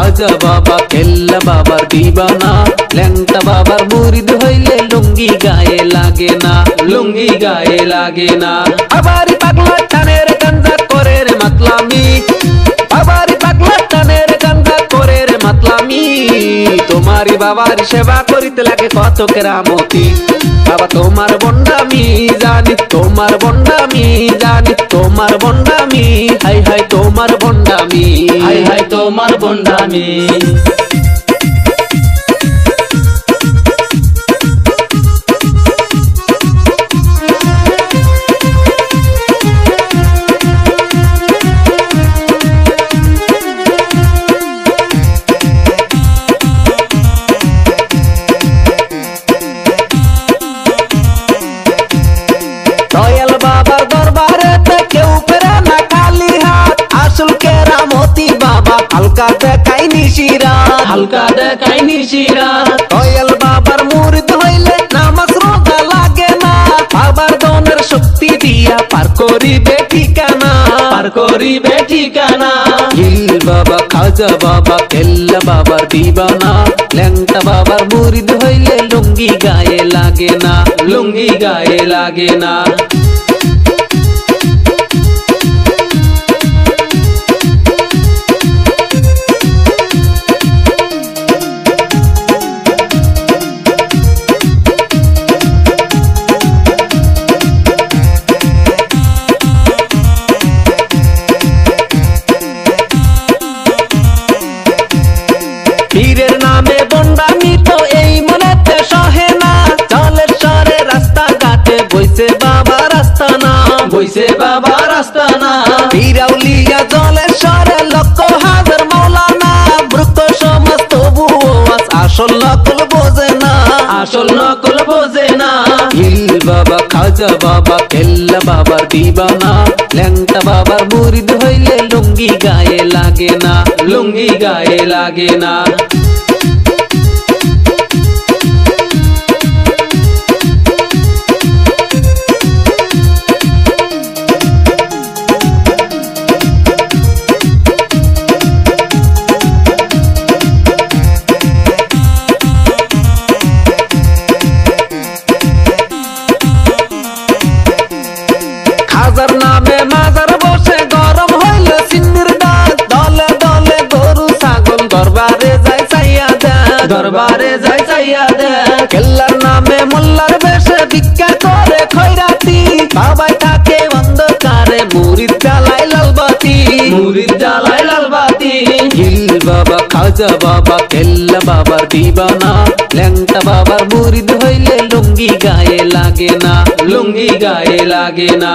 খাজা বাবা কেল্লা বাবার দিবানা, ল্যাংটা বাবার মুরিদ হইলে লুঙ্গি গায়ে লাগে না, লুঙ্গি গায়ে লাগে না। বাবারি পাগলা টানের গাঞ্জা করে রে মাতলামি, বাবারি পাগলা টানের গাঞ্জা করে রে মাতলামি। তোমারি বাবার সেবা করিতে লাগে কত কেরামতি, বাবা তোমার বন্ডামি জানি, তোমার বন্ডামি জানি, তোমার বন্ডামি, হাই হাই তোমার বন্ডামি, হাই হাই তোমার বন্ডামি। দয়াল বাবার দরবারে কেউ ফেরে না খালি হাত, আসল কেরামতি বাবা হালকা দেখাই নিশিরাত, হালকা দেখাই নিশিরাত। দয়াল বাবার মুরিদ হইলে নামাজ রোজা লাগে না, বাবার দনের শক্তি দিয়া পার করিবে ঠিকানা, পার করিবে ঠিকানা। হিল বাবা খাজা বাবা কেল্লা বাবার দিবানা, ল্যাংটা বাবার মুরিদ হইলে লুঙ্গি গায়ে লাগে না, লুঙ্গি গায়ে লাগে না। পীরের নামে বন্ডামি তো এই মনেতে সহে না, জলের সরে রাস্তা ঘাটে বইছে বাবা রাস্তা না, বইছে বাবা রাস্তা না। পীরাউলিয়া জলের সরে লক্ষ হাজার মৌলানা, বৃক্ষ সমাজ তবুও আসল নকল বোঝে না, আসল নকল বোঝে না। হিল বাবা খাজা বাবা কেল্লা বাবার দিবানা, ল্যাংটা বাবার মুরিদ হইলে লুঙ্গি গায়ে লাগে না, লুঙ্গি গায়ে লাগে না। খাজার নামে মাজার বসে গরম হইল সিন্নির ডাক, দলে দলে গরু ছাগল দরবারে যায় চাইয়া দেয়, দরবারে যাই চাইয়া দেখ। কেল্লার নামে মোল্লার বেশে ভিক্ষা করে খয়রাতি, বাবাই থাকে অন্ধকারে মুরিদ জ্বালায় লালবাতি, মুরিদ জ্বালায় লালবাতি। হিল বাবা খাজা বাবা কেল্লা বাবার দিবানা, ল্যাংটা বাবার মুরিদ হইলে লুঙ্গি গায়ে লাগে না, লুঙ্গি গায়ে লাগে না।